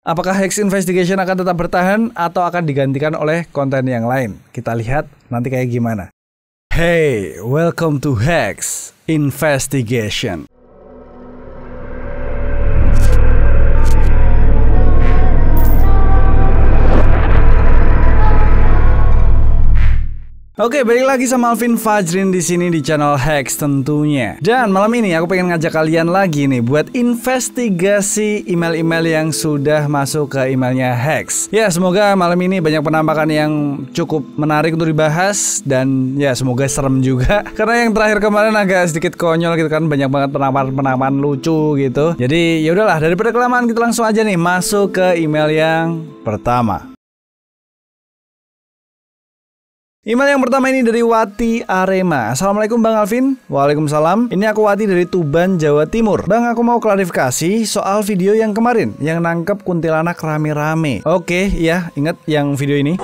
Apakah Hex Investigation akan tetap bertahan atau akan digantikan oleh konten yang lain? Kita lihat nanti kayak gimana. Hey, welcome to Hex Investigation. Oke, balik lagi sama Alvin Fajrin di sini di channel Hex tentunya. Dan malam ini aku pengen ngajak kalian lagi nih buat investigasi email-email yang sudah masuk ke emailnya Hex. Ya, semoga malam ini banyak penampakan yang cukup menarik untuk dibahas dan ya semoga serem juga. Karena yang terakhir kemarin agak sedikit konyol gitu kan, banyak banget penampakan lucu gitu. Jadi ya udahlah, daripada kelamaan kita langsung aja nih masuk ke email yang pertama. Email yang pertama ini dari Wati Arema. Assalamualaikum Bang Alvin. Waalaikumsalam. Ini aku Wati dari Tuban, Jawa Timur. Bang, aku mau klarifikasi soal video yang kemarin yang nangkep kuntilanak rame-rame. Oke, ya, ingat yang video ini?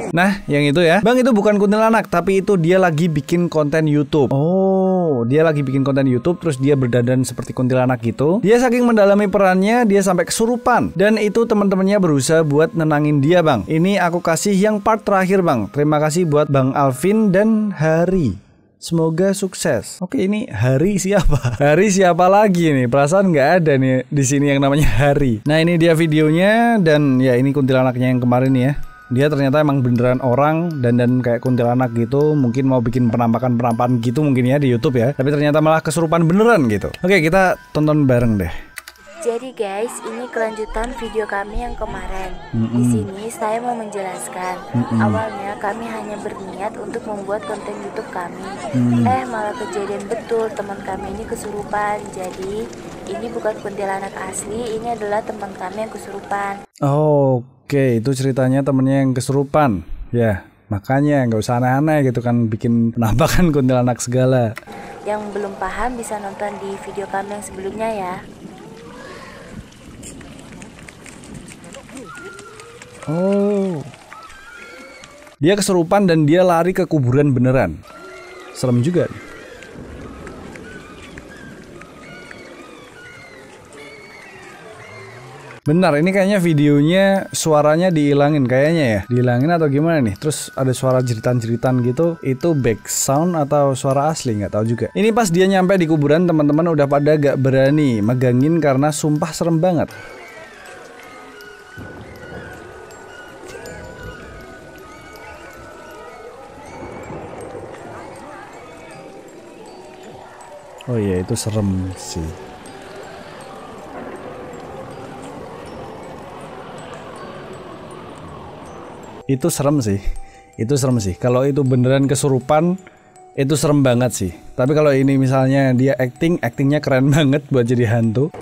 Nah, yang itu ya. Bang, itu bukan kuntilanak, tapi itu dia lagi bikin konten YouTube. Oh, dia lagi bikin konten YouTube, terus dia berdandan seperti kuntilanak gitu. Dia saking mendalami perannya, dia sampai kesurupan. Dan itu teman-temannya berusaha buat nenangin dia, Bang. Ini aku kasih yang part terakhir, Bang. Terima kasih buat Bang Alvin dan Hari. Semoga sukses. Oke, ini Hari siapa? Hari siapa lagi nih? Perasaan nggak ada nih di sini yang namanya Hari. Nah, ini dia videonya dan ya ini kuntilanaknya yang kemarin ya. Dia ternyata emang beneran orang dan kayak kuntilanak gitu. Mungkin mau bikin penampakan gitu mungkin ya di YouTube ya. Tapi ternyata malah kesurupan beneran gitu. Oke, kita tonton bareng deh. Jadi guys, ini kelanjutan video kami yang kemarin. Di sini saya mau menjelaskan. Awalnya kami hanya berniat untuk membuat konten YouTube kami. Malah kejadian betul, teman kami ini kesurupan. Jadi ini bukan kuntilanak asli, ini adalah teman kami yang kesurupan. Oke, itu ceritanya temennya yang kesurupan. Ya, makanya nggak usah aneh-aneh gitu kan, bikin penampakan kuntilanak segala. Yang belum paham bisa nonton di video kami yang sebelumnya ya. Oh, dia kesurupan dan dia lari ke kuburan beneran. Serem juga. Benar, ini kayaknya videonya suaranya dihilangin kayaknya ya. Dihilangin atau gimana nih? Terus ada suara jeritan-jeritan gitu. Itu back sound atau suara asli, nggak tahu juga. Ini pas dia nyampe di kuburan, teman-teman udah pada gak berani megangin karena sumpah serem banget. Oh iya, itu serem sih. Itu serem sih. Itu serem sih. Kalau itu beneran kesurupan, itu serem banget sih. Tapi kalau ini misalnya dia actingnya keren banget buat jadi hantu.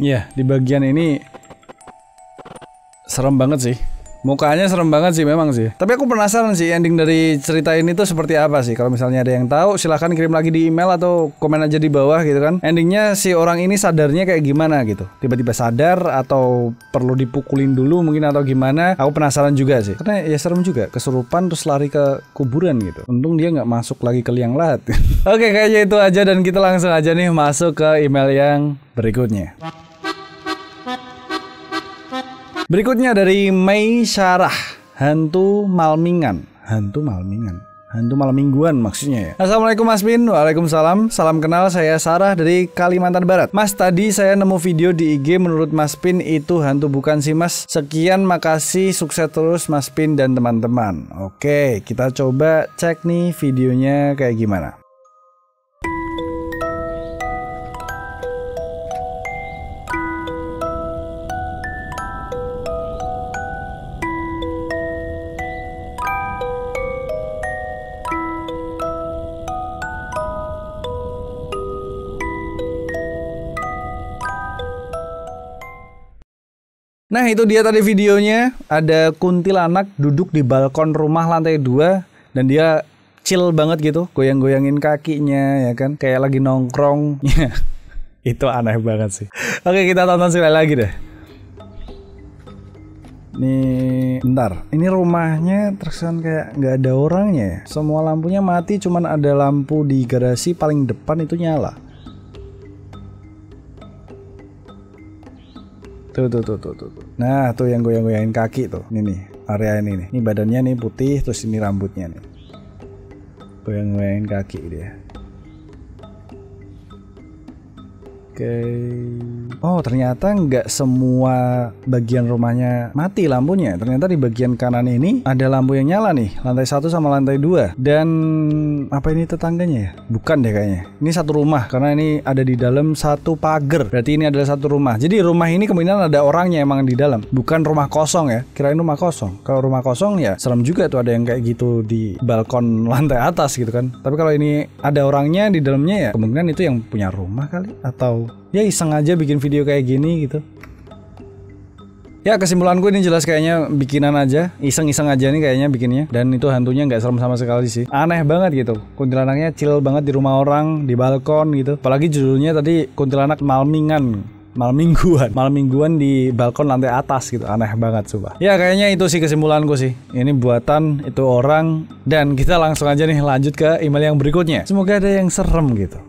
Ya, di bagian ini serem banget sih. Mukanya serem banget sih memang sih. Tapi aku penasaran sih ending dari cerita ini tuh seperti apa sih. Kalau misalnya ada yang tahu silahkan kirim lagi di email atau komen aja di bawah gitu kan. Endingnya si orang ini sadarnya kayak gimana gitu. Tiba-tiba sadar atau perlu dipukulin dulu mungkin atau gimana. Aku penasaran juga sih. Karena ya serem juga. Kesurupan terus lari ke kuburan gitu. Untung dia nggak masuk lagi ke liang lahat. Oke, kayaknya itu aja dan kita langsung aja nih masuk ke email yang berikutnya. Berikutnya dari Mei Syarah, hantu Malmingan. Hantu malam mingguan maksudnya ya. Assalamualaikum Mas Bin. Waalaikumsalam. Salam kenal, saya Sarah dari Kalimantan Barat. Mas, tadi saya nemu video di IG, menurut Mas Bin itu hantu bukan sih Mas? Sekian, makasih, sukses terus Mas Bin dan teman-teman. Oke, kita coba cek nih videonya kayak gimana. Nah, itu dia tadi videonya. Ada kuntilanak duduk di balkon rumah lantai 2 dan dia chill banget gitu, goyang-goyangin kakinya ya kan, kayak lagi nongkrong. Itu aneh banget sih. Oke, kita tonton sekali lagi deh. Nih, bentar. Ini rumahnya terkesan kayak nggak ada orangnya ya. Semua lampunya mati, cuman ada lampu di garasi paling depan itu nyala. Tuh. Nah, tuh yang goyang-goyangin kaki tuh. Ini nih, area ini nih. Ini badannya nih putih, terus ini rambutnya nih. Goyang-goyangin kaki dia. Oke. Oh, ternyata nggak semua bagian rumahnya mati lampunya. Ternyata di bagian kanan ini ada lampu yang nyala nih, lantai 1 sama lantai 2. Dan apa ini tetangganya ya? Bukan deh kayaknya. Ini satu rumah karena ini ada di dalam satu pagar. Berarti ini adalah satu rumah. Jadi rumah ini kemungkinan ada orangnya emang di dalam. Bukan rumah kosong ya. Kirain rumah kosong. Kalau rumah kosong ya serem juga tuh ada yang kayak gitu di balkon lantai atas gitu kan. Tapi kalau ini ada orangnya di dalamnya ya kemungkinan itu yang punya rumah kali, atau ya iseng aja bikin video kayak gini gitu. Ya kesimpulanku ini jelas kayaknya bikinan aja, iseng-iseng aja nih kayaknya bikinnya. Dan itu hantunya nggak serem sama sekali sih. Aneh banget gitu. Kuntilanaknya chill banget di rumah orang, di balkon gitu. Apalagi judulnya tadi kuntilanak malmingan. Malam mingguan di balkon lantai atas gitu. Aneh banget coba. Ya kayaknya itu sih kesimpulanku sih. Ini buatan, itu orang. Dan kita langsung aja nih lanjut ke email yang berikutnya. Semoga ada yang serem gitu.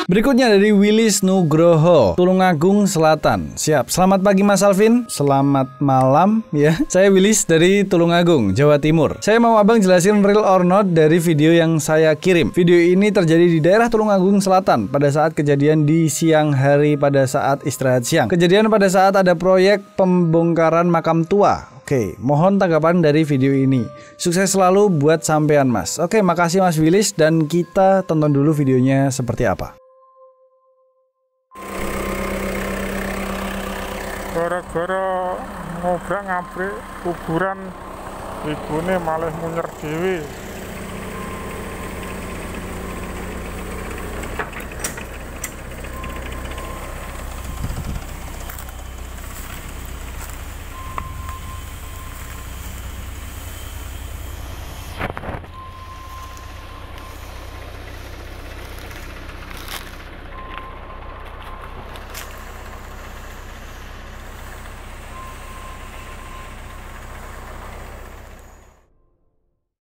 Berikutnya dari Willis Nugroho, Tulungagung Selatan. Siap. Selamat pagi Mas Alvin. Selamat malam ya. Saya Willis dari Tulungagung, Jawa Timur. Saya mau abang jelasin real or not dari video yang saya kirim. Video ini terjadi di daerah Tulungagung Selatan pada saat kejadian di siang hari pada saat istirahat siang. Kejadian pada saat ada proyek pembongkaran makam tua. Oke, mohon tanggapan dari video ini. Sukses selalu buat sampean Mas. Oke, makasih Mas Willis, dan kita tonton dulu videonya seperti apa. Gara-gara ngobrak-ngabrik kuburan ibune malah munyer dhewe.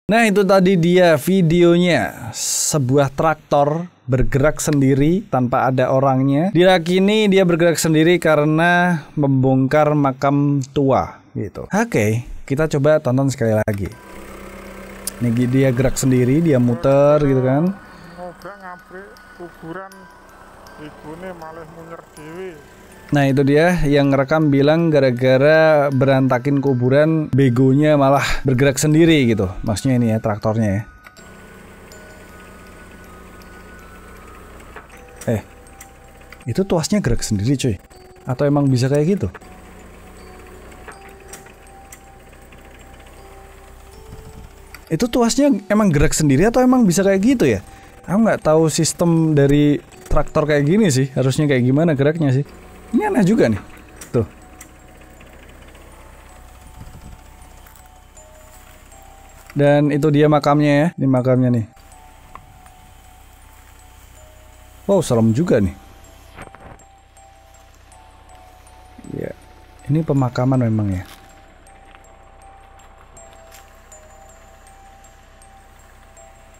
Nah itu tadi dia videonya. Sebuah traktor bergerak sendiri tanpa ada orangnya. Diyakini dia bergerak sendiri karena membongkar makam tua gitu. Oke, kita coba tonton sekali lagi. Nih dia gerak sendiri, dia muter gitu kan. Ngobrak-ngabrik kuburan ibune malah munyer dhewe. Nah itu dia yang ngerekam bilang gara-gara berantakin kuburan begonya malah bergerak sendiri gitu. Maksudnya ini ya traktornya ya. Itu tuasnya gerak sendiri cuy. Atau emang bisa kayak gitu? Itu tuasnya emang gerak sendiri atau emang bisa kayak gitu ya? Aku nggak tahu sistem dari traktor kayak gini sih. Harusnya kayak gimana geraknya sih. Ini aneh juga nih. Tuh. Dan itu dia makamnya ya. Ini makamnya nih. Wow, serem juga nih. Ya. Ini pemakaman memang ya.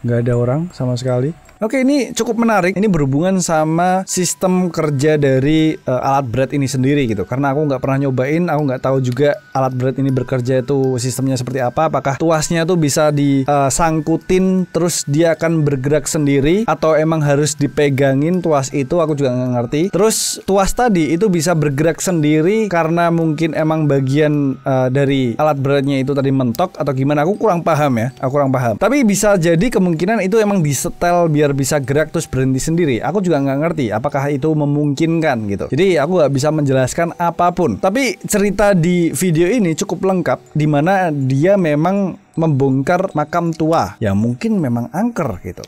Nggak ada orang sama sekali. Oke, ini cukup menarik. Ini berhubungan sama sistem kerja dari alat berat ini sendiri gitu. Karena aku nggak pernah nyobain, aku nggak tahu juga alat berat ini bekerja itu sistemnya seperti apa. Apakah tuasnya tuh bisa disangkutin terus dia akan bergerak sendiri, atau emang harus dipegangin tuas itu? Aku juga nggak ngerti. Terus tuas tadi itu bisa bergerak sendiri karena mungkin emang bagian dari alat beratnya itu tadi mentok atau gimana? Aku kurang paham ya. Aku kurang paham. Tapi bisa jadi kemungkinan itu emang disetel biar bisa gerak terus berhenti sendiri. Aku juga nggak ngerti apakah itu memungkinkan gitu. Jadi aku nggak bisa menjelaskan apapun. Tapi cerita di video ini cukup lengkap, dimana dia memang membongkar makam tua yang mungkin memang angker gitu.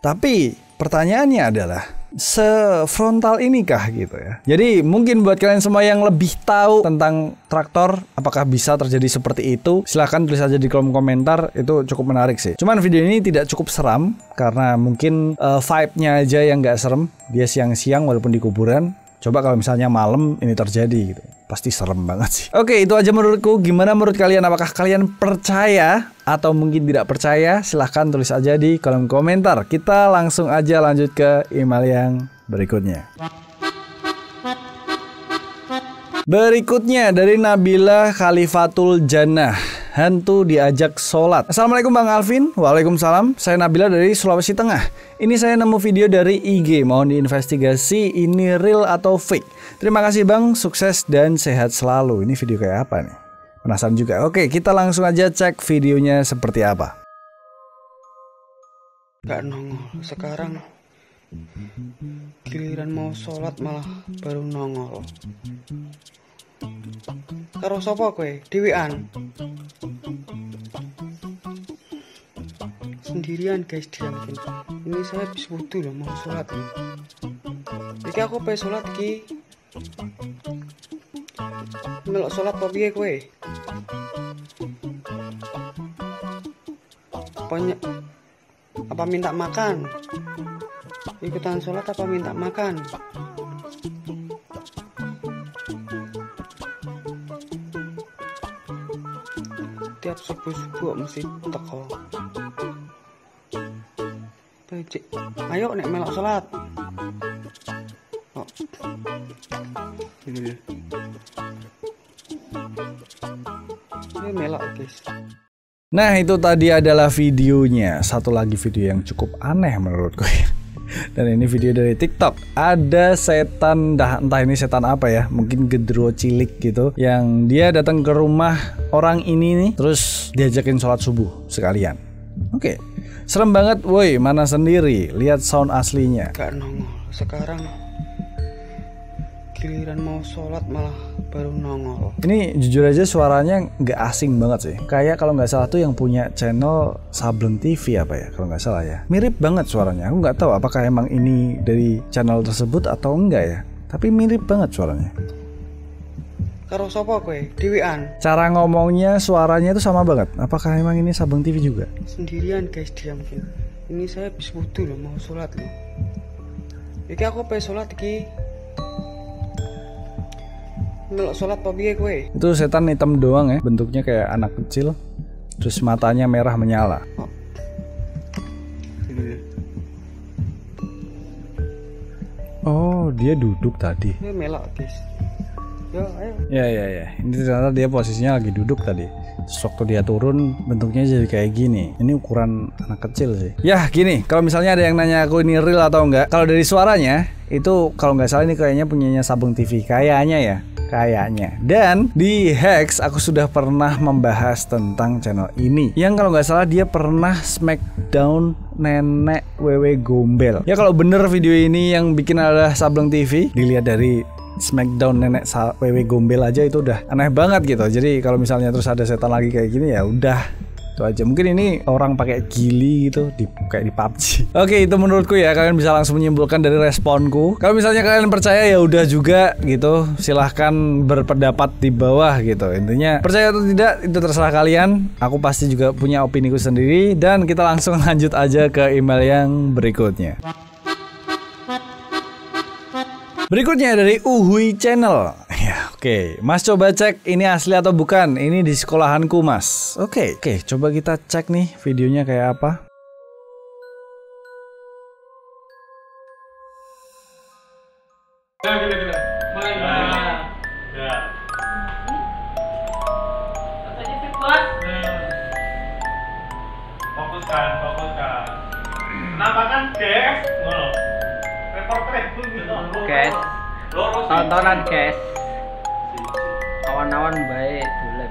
Tapi pertanyaannya adalah, sefrontal inikah gitu ya. Jadi mungkin buat kalian semua yang lebih tahu tentang traktor, apakah bisa terjadi seperti itu, silahkan tulis aja di kolom komentar. Itu cukup menarik sih. Cuman video ini tidak cukup seram karena mungkin vibe-nya aja yang nggak serem. Dia siang-siang walaupun di kuburan. Coba kalau misalnya malam ini terjadi gitu, pasti serem banget sih. Oke, itu aja menurutku. Gimana menurut kalian? Apakah kalian percaya atau mungkin tidak percaya? Silahkan tulis aja di kolom komentar. Kita langsung aja lanjut ke email yang berikutnya. Berikutnya dari Nabila Khalifatul Jannah. Hantu diajak sholat. Assalamualaikum Bang Alvin. Waalaikumsalam. Saya Nabila dari Sulawesi Tengah. Ini saya nemu video dari IG. Mohon diinvestigasi ini real atau fake. Terima kasih Bang. Sukses dan sehat selalu. Ini video kayak apa nih? Penasaran juga. Oke, kita langsung aja cek videonya seperti apa. Gak nongol. Sekarang giliran mau sholat malah baru nongol. Karo sapa kowe? Dewean. Sendirian guys, diamkin. Ini saya habis wudu loh, mau sholat loh. Iki aku pengen sholat iki. Melok sholat apa piye kowe? Apa minta makan? Ikutan sholat apa minta makan? Tiap subuh-subuh mesti teko. Cik, ayo nek melok sholat. Oh. Ini melok guys. Nah, itu tadi adalah videonya. Satu lagi video yang cukup aneh menurutku ya. Dan ini video dari TikTok. Ada setan, entah ini setan apa ya, mungkin gendero cilik gitu, yang dia datang ke rumah orang ini nih, terus diajakin sholat subuh sekalian. Oke, serem banget, woi. Mana sendiri, lihat sound aslinya. Gak nongol. Sekarang giliran mau sholat malah baru nongol. Ini jujur aja suaranya nggak asing banget sih. Kayak kalau nggak salah tuh yang punya channel Sableng TV apa ya, kalau nggak salah ya. Mirip banget suaranya. Aku nggak tahu apakah emang ini dari channel tersebut atau enggak ya. Tapi mirip banget suaranya. Karo sapa kowe? Dewean. Cara ngomongnya, suaranya itu sama banget. Apakah emang ini Sableng TV juga? Sendirian guys, diamkin. Ini saya habis wudu loh, mau sholat loh. Iki aku pengen sholat iki. Melok sholat apa piye kowe? Itu setan hitam doang ya, bentuknya kayak anak kecil. Terus matanya merah menyala. Oh. Oh, dia duduk tadi. Ini melok guys. Yo, ayo. Ya. Ini ternyata dia posisinya lagi duduk tadi. Terus waktu dia turun bentuknya jadi kayak gini. Ini ukuran anak kecil sih. Ya gini, kalau misalnya ada yang nanya aku ini real atau enggak, kalau dari suaranya itu kalau nggak salah ini kayaknya punyanya Sableng TV. Kayaknya ya. Kayaknya. Dan di Hex aku sudah pernah membahas tentang channel ini, yang kalau nggak salah dia pernah Smackdown nenek wewe gombel. Ya kalau bener video ini yang bikin adalah Sableng TV, dilihat dari Smackdown nenek wewe gombel aja itu udah aneh banget gitu. Jadi kalau misalnya terus ada setan lagi kayak gini ya udah itu aja. Mungkin ini orang pakai gili gitu kayak di PUBG. Oke, itu menurutku ya. Kalian bisa langsung menyimpulkan dari responku. Kalau misalnya kalian percaya ya udah juga gitu. Silahkan berpendapat di bawah gitu. Intinya percaya atau tidak itu terserah kalian. Aku pasti juga punya opiniku sendiri. Dan kita langsung lanjut aja ke email yang berikutnya. Berikutnya dari Uhui Channel. Ya, oke. Mas coba cek ini asli atau bukan. Ini di sekolahanku, Mas. Oke, coba kita cek nih videonya kayak apa. Fokuskan. Kenapa kan, guys? Reporter Guys, tontonan guys, awan-awan baik dolan.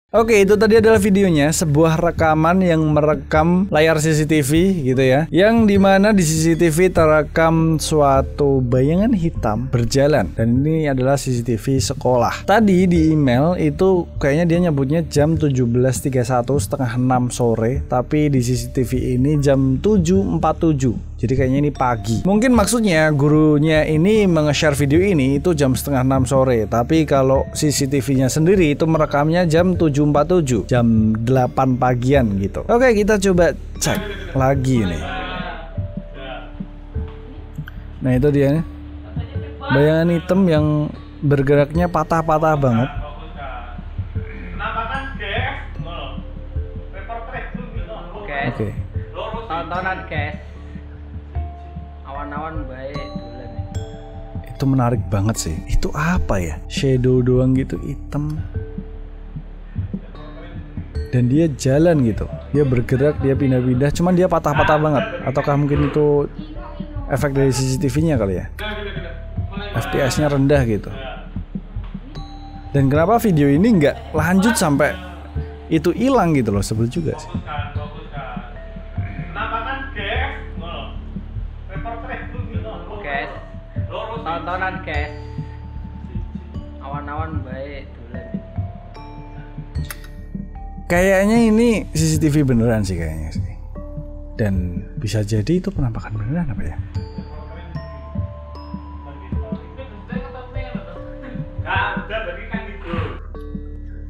Oke, itu tadi adalah videonya, sebuah rekaman yang merekam layar CCTV gitu ya, yang dimana di CCTV terekam suatu bayangan hitam berjalan, dan ini adalah CCTV sekolah. Tadi di email itu kayaknya dia nyebutnya jam 17.31 setengah 6 sore, tapi di CCTV ini jam 7.47. Jadi kayaknya ini pagi. Mungkin maksudnya gurunya ini nge-share video ini itu jam setengah 6 sore, tapi kalau CCTV-nya sendiri itu merekamnya jam 7.47, jam 8 pagian gitu. Oke, kita coba cek lagi nih. Nah, itu dia nih. Bayangan hitam yang bergeraknya patah-patah banget. Oke. Tontonan guys. Awan-awan baik dolen. Itu menarik banget sih. Itu apa ya? Shadow doang gitu, hitam. Dan dia jalan gitu. Dia bergerak, dia pindah-pindah, cuman dia patah-patah banget. Ataukah mungkin itu efek dari CCTV-nya kali ya? FPS-nya rendah gitu. Dan kenapa video ini nggak lanjut sampai itu hilang gitu loh, sebel juga sih. Tontonan guys. Awan-awan baik dolen. Kayaknya ini CCTV beneran sih kayaknya sih. Dan bisa jadi itu penampakan beneran apa ya?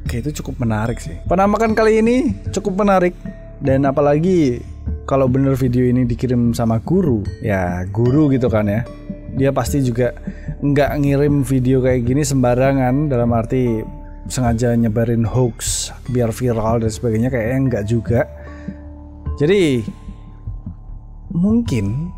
Oke, itu cukup menarik sih. Penampakan kali ini cukup menarik. Dan apalagi kalau bener video ini dikirim sama guru, ya guru gitu kan ya, dia pasti juga nggak ngirim video kayak gini sembarangan, dalam arti sengaja nyebarin hoax biar viral dan sebagainya, kayaknya nggak juga. Jadi mungkin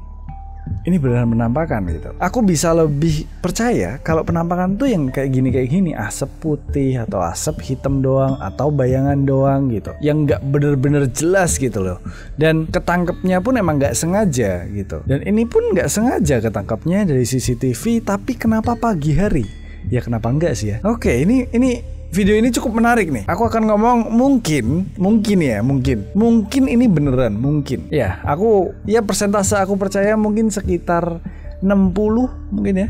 ini beneran penampakan gitu. Aku bisa lebih percaya kalau penampakan tuh yang kayak gini, asap putih atau asap hitam doang atau bayangan doang gitu, yang nggak bener-bener jelas gitu loh. Dan ketangkepnya pun emang nggak sengaja gitu. Dan ini pun nggak sengaja ketangkepnya dari CCTV, tapi kenapa pagi hari? Ya kenapa enggak sih ya? Oke, ini video ini cukup menarik nih. Aku akan ngomong mungkin ini beneran, mungkin. Ya, persentase aku percaya mungkin sekitar 60 mungkin ya.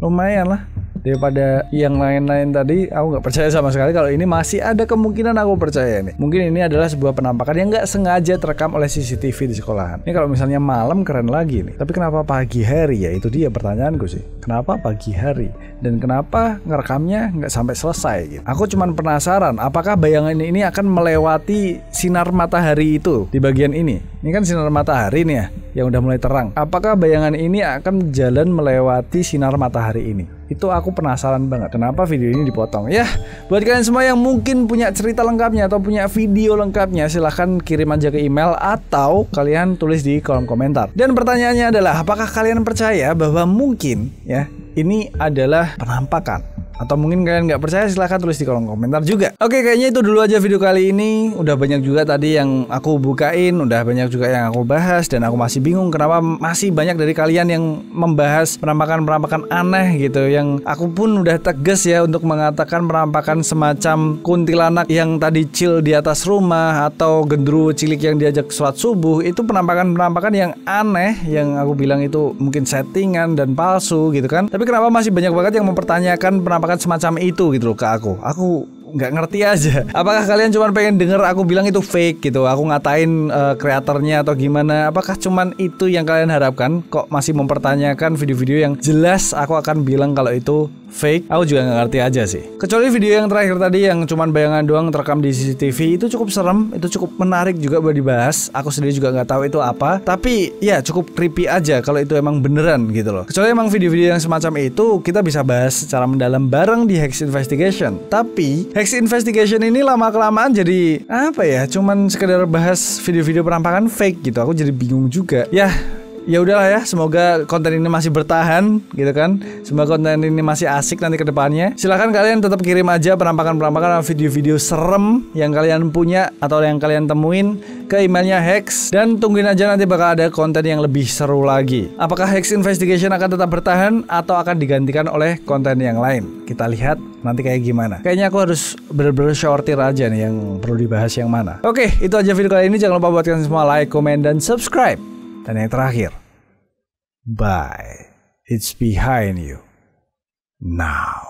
Lumayan lah. Daripada yang lain-lain tadi, aku nggak percaya sama sekali. Kalau ini masih ada kemungkinan aku percaya nih. Mungkin ini adalah sebuah penampakan yang nggak sengaja terekam oleh CCTV di sekolahan. Ini kalau misalnya malam keren lagi nih. Tapi kenapa pagi hari ya? Itu dia pertanyaanku sih. Kenapa pagi hari? Dan kenapa ngerekamnya nggak sampai selesai gitu? Aku cuman penasaran, apakah bayangan ini akan melewati sinar matahari itu di bagian ini? Ini kan sinar matahari nih ya, yang udah mulai terang. Apakah bayangan ini akan jalan melewati sinar matahari ini? Itu aku penasaran banget. Kenapa video ini dipotong? Ya, buat kalian semua yang mungkin punya cerita lengkapnya atau punya video lengkapnya, silahkan kirim aja ke email atau kalian tulis di kolom komentar. Dan pertanyaannya adalah, apakah kalian percaya bahwa mungkin ya ini adalah penampakan? Atau mungkin kalian nggak percaya, silahkan tulis di kolom komentar juga. Oke, kayaknya itu dulu aja video kali ini. Udah banyak juga tadi yang aku bukain, udah banyak juga yang aku bahas, dan aku masih bingung kenapa masih banyak dari kalian yang membahas penampakan-penampakan aneh gitu. Yang aku pun udah tegas ya untuk mengatakan penampakan semacam kuntilanak yang tadi chill di atas rumah, atau gendruwo cilik yang diajak sholat subuh. Itu penampakan-penampakan yang aneh, yang aku bilang itu mungkin settingan dan palsu gitu kan. Tapi kenapa masih banyak banget yang mempertanyakan penampakan semacam itu gitu loh ke aku. Aku nggak ngerti aja. Apakah kalian cuma pengen denger aku bilang itu fake gitu, aku ngatain kreatornya atau gimana? Apakah cuman itu yang kalian harapkan? Kok masih mempertanyakan video-video yang jelas aku akan bilang kalau itu fake? Aku juga nggak ngerti aja sih. Kecuali video yang terakhir tadi yang cuman bayangan doang terekam di CCTV, itu cukup serem, itu cukup menarik juga buat dibahas. Aku sendiri juga nggak tahu itu apa, tapi ya cukup creepy aja kalau itu emang beneran gitu loh. Kecuali emang video-video yang semacam itu kita bisa bahas secara mendalam bareng di Hex Investigation. Tapi Hex Investigation ini lama-kelamaan jadi apa ya, cuman sekedar bahas video-video penampakan fake gitu. Aku jadi bingung juga. Ya ya udahlah ya, semoga konten ini masih bertahan gitu kan. Semoga konten ini masih asik nanti ke depannya. Silahkan kalian tetap kirim aja penampakan-penampakan video-video serem yang kalian punya atau yang kalian temuin ke emailnya Hex, dan tungguin aja nanti bakal ada konten yang lebih seru lagi. Apakah Hex Investigation akan tetap bertahan atau akan digantikan oleh konten yang lain? Kita lihat nanti kayak gimana. Kayaknya aku harus bener-bener shortir aja nih yang perlu dibahas yang mana. Oke, itu aja video kali ini. Jangan lupa buat kalian semua like, komen, dan subscribe. Dan yang terakhir, bye. It's behind you now.